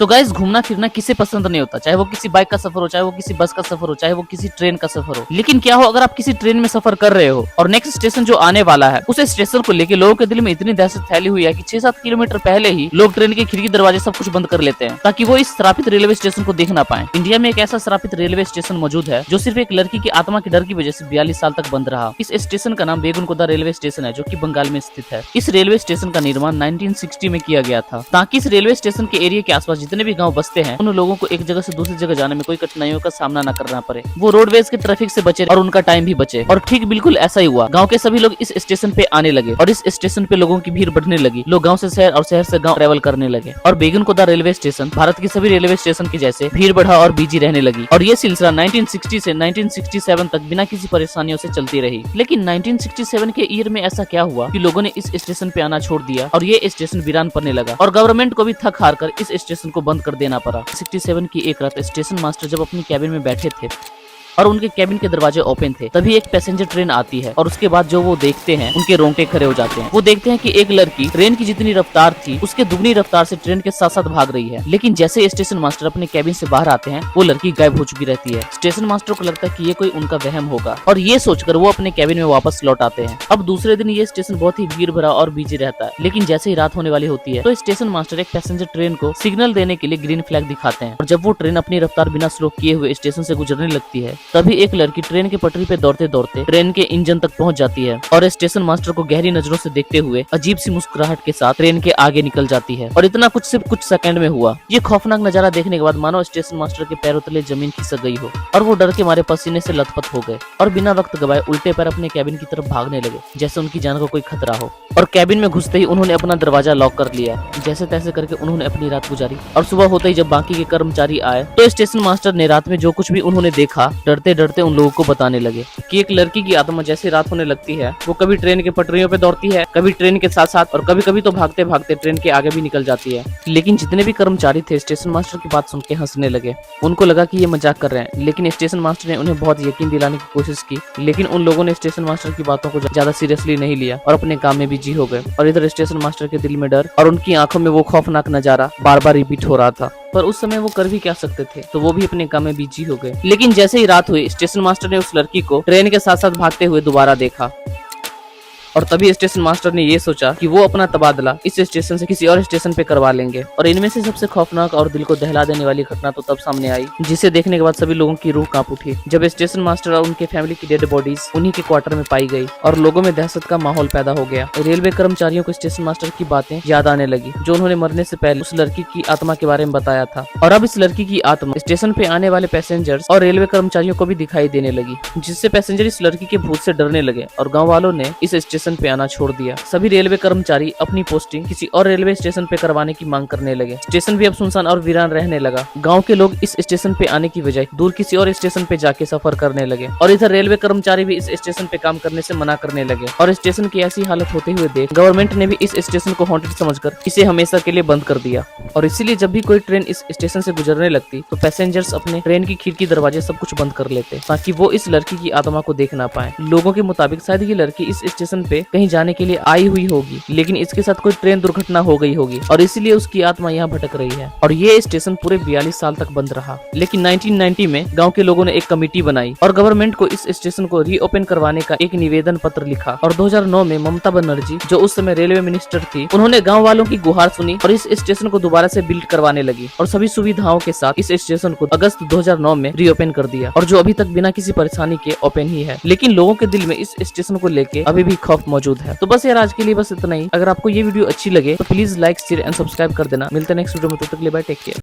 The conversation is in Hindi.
तो गाइस घूमना फिरना किसे पसंद नहीं होता, चाहे वो किसी बाइक का सफर हो, चाहे वो किसी बस का सफर हो, चाहे वो किसी ट्रेन का सफर हो। लेकिन क्या हो अगर आप किसी ट्रेन में सफर कर रहे हो और नेक्स्ट स्टेशन जो आने वाला है उस स्टेशन को लेके लोगों के दिल में इतनी दहशत फैली हुई है कि 6-7 किलोमीटर पहले ही लोग ट्रेन के खिड़की दरवाजे सब कुछ बंद कर लेते हैं ताकि वो इस श्रापित रेलवे स्टेशन को देख ना पाए। इंडिया में एक ऐसा श्रापित रेलवे स्टेशन मौजूद है जो सिर्फ एक लड़की की आत्मा के डर की वजह से 42 साल तक बंद रहा। इस स्टेशन का नाम बेगुनकोदा रेलवे स्टेशन है जो कि बंगाल में स्थित है। इस रेलवे स्टेशन का निर्माण 1960 में किया गया था ताकि इस रेलवे स्टेशन के एरिया के आसपास जितने भी गाँव बसते हैं उन लोगों को एक जगह से दूसरी जगह जाने में कोई कठिनाइयों का सामना न करना पड़े, वो रोडवेज के ट्रैफिक से बचे और उनका टाइम भी बचे। और ठीक बिल्कुल ऐसा ही हुआ। गांव के सभी लोग इस स्टेशन पे आने लगे और इस स्टेशन पे लोगों की भीड़ बढ़ने लगी। लोग गांव से शहर और शहर से गांव ट्रेवल करने लगे और बेगुनकोदा रेलवे स्टेशन भारत के सभी रेलवे स्टेशन के जैसे भीड़ बढ़ा और बिजी रहने लगी। और ये सिलसिला 1960 से 1967 तक बिना किसी परेशानियों से चलती रही। लेकिन 1967 के ईयर में ऐसा क्या हुआ कि लोगों ने इस स्टेशन पे आना छोड़ दिया और ये स्टेशन वीरान पड़ने लगा और गवर्नमेंट को भी थक हार कर इस स्टेशन को बंद कर देना पड़ा। 67 की एक रात स्टेशन मास्टर जब अपनी कैबिन में बैठे थे और उनके कैबिन के दरवाजे ओपन थे, तभी एक पैसेंजर ट्रेन आती है और उसके बाद जो वो देखते हैं उनके रोंगटे खड़े हो जाते हैं। वो देखते हैं कि एक लड़की ट्रेन की जितनी रफ्तार थी उसके दुगनी रफ्तार से ट्रेन के साथ साथ भाग रही है। लेकिन जैसे स्टेशन मास्टर अपने कैबिन से बाहर आते हैं वो लड़की गायब हो चुकी रहती है। स्टेशन मास्टर को लगता है कि ये कोई उनका वहम होगा और ये सोचकर वो अपने कैबिन में वापस लौट आते हैं। अब दूसरे दिन ये स्टेशन बहुत ही भीड़ भरा और बिजी रहता है। लेकिन जैसे ही रात होने वाली होती है तो स्टेशन मास्टर एक पैसेंजर ट्रेन को सिग्नल देने के लिए ग्रीन फ्लैग दिखाते हैं और जब वो ट्रेन अपनी रफ्तार बिना स्लो किए हुए स्टेशन से गुजरने लगती है तभी एक लड़की ट्रेन के पटरी पे दौड़ते दौड़ते ट्रेन के इंजन तक पहुंच जाती है और स्टेशन मास्टर को गहरी नजरों से देखते हुए अजीब सी मुस्कुराहट के साथ ट्रेन के आगे निकल जाती है। और इतना कुछ सिर्फ कुछ सेकंड में हुआ। ये खौफनाक नजारा देखने के बाद मानो स्टेशन मास्टर के पैरों तले जमीन खिसक गई हो और वो डर के मारे पसीने से लथपथ हो गए और बिना वक्त गवाए उल्टे पैर अपने कैबिन की तरफ भागने लगे जैसे उनकी जान को कोई खतरा हो। और कैबिन में घुसते ही उन्होंने अपना दरवाजा लॉक कर लिया। जैसे तैसे करके उन्होंने अपनी रात गुजारी और सुबह होते ही जब बाकी के कर्मचारी आए तो स्टेशन मास्टर ने रात में जो कुछ भी उन्होंने देखा डरते डरते उन लोगों को बताने लगे कि एक लड़की की आत्मा जैसे रात होने लगती है वो कभी ट्रेन के पटरियों पे दौड़ती है, कभी ट्रेन के साथ साथ और कभी कभी तो भागते भागते ट्रेन के आगे भी निकल जाती है। लेकिन जितने भी कर्मचारी थे स्टेशन मास्टर की बात सुन के हंसने लगे। उनको लगा कि ये मजाक कर रहे हैं, लेकिन स्टेशन मास्टर ने उन्हें बहुत यकीन दिलाने की कोशिश की। लेकिन उन लोगों ने स्टेशन मास्टर की बातों को ज्यादा सीरियसली नहीं लिया और अपने काम में बिजी हो गए। और इधर स्टेशन मास्टर के दिल में डर और उनकी आंखों में वो खौफनाक नजारा बार बार रिपीट हो रहा था। पर उस समय वो कर भी क्या सकते थे, तो वो भी अपने काम में बिजी हो गए। लेकिन जैसे ही रात हुई स्टेशन मास्टर ने उस लड़की को ट्रेन के साथ साथ भागते हुए दोबारा देखा और तभी स्टेशन मास्टर ने ये सोचा कि वो अपना तबादला इस स्टेशन से किसी और स्टेशन पे करवा लेंगे। और इनमें से सबसे खौफनाक और दिल को दहला देने वाली घटना तो तब सामने आई जिसे देखने के बाद सभी लोगों की रूह कांप उठी जब स्टेशन मास्टर और उनके फैमिली की डेड बॉडीज उन्हीं के क्वार्टर में पाई गई और लोगों में दहशत का माहौल पैदा हो गया। रेलवे कर्मचारियों को स्टेशन मास्टर की बातें याद आने लगी जो उन्होंने मरने से पहले उस लड़की की आत्मा के बारे में बताया था। और अब इस लड़की की आत्मा स्टेशन पे आने वाले पैसेंजर्स और रेलवे कर्मचारियों को भी दिखाई देने लगी, जिससे पैसेंजर इस लड़की के भूत से डरने लगे और गाँव वालों ने इस स्टेशन पे आना छोड़ दिया। सभी रेलवे कर्मचारी अपनी पोस्टिंग किसी और रेलवे स्टेशन पे करवाने की मांग करने लगे। स्टेशन भी अब सुनसान और वीरान रहने लगा। गांव के लोग इस स्टेशन पे आने की बजाय दूर किसी और स्टेशन पे जाके सफर करने लगे और इधर रेलवे कर्मचारी भी इस स्टेशन पे काम करने से मना करने लगे। और स्टेशन की ऐसी हालत होते हुए देख गवर्नमेंट ने भी इस स्टेशन को हॉन्टेड समझकर इसे हमेशा के लिए बंद कर दिया। और इसीलिए जब भी कोई ट्रेन इस स्टेशन से गुजरने लगती तो पैसेंजर्स अपने ट्रेन की खिड़की दरवाजे सब कुछ बंद कर लेते ताकि वो इस लड़की की आत्मा को देख ना पाए। लोगों के मुताबिक शायद ये लड़की इस स्टेशन पे कहीं जाने के लिए आई हुई होगी, लेकिन इसके साथ कोई ट्रेन दुर्घटना हो गई होगी और इसीलिए उसकी आत्मा यहाँ भटक रही है। और ये स्टेशन पूरे 42 साल तक बंद रहा। लेकिन 1990 में गांव के लोगों ने एक कमेटी बनाई और गवर्नमेंट को इस स्टेशन को रीओपन करवाने का एक निवेदन पत्र लिखा। और 2009 में ममता बनर्जी जो उस समय रेलवे मिनिस्टर थी उन्होंने गाँव वालों की गुहार सुनी और इस स्टेशन को दोबारा से बिल्ड करवाने लगी और सभी सुविधाओं के साथ इस स्टेशन को अगस्त 2009 में रीओपन कर दिया और जो अभी तक बिना किसी परेशानी के ओपन ही है। लेकिन लोगों के दिल में इस स्टेशन को लेके अभी भी खौफ मौजूद है। तो बस यार आज के लिए बस इतना ही। अगर आपको ये वीडियो अच्छी लगे तो please like share and subscribe कर देना। मिलते हैं नेक्स्ट वीडियो में, तब तक के लिए बाय, टेक केयर।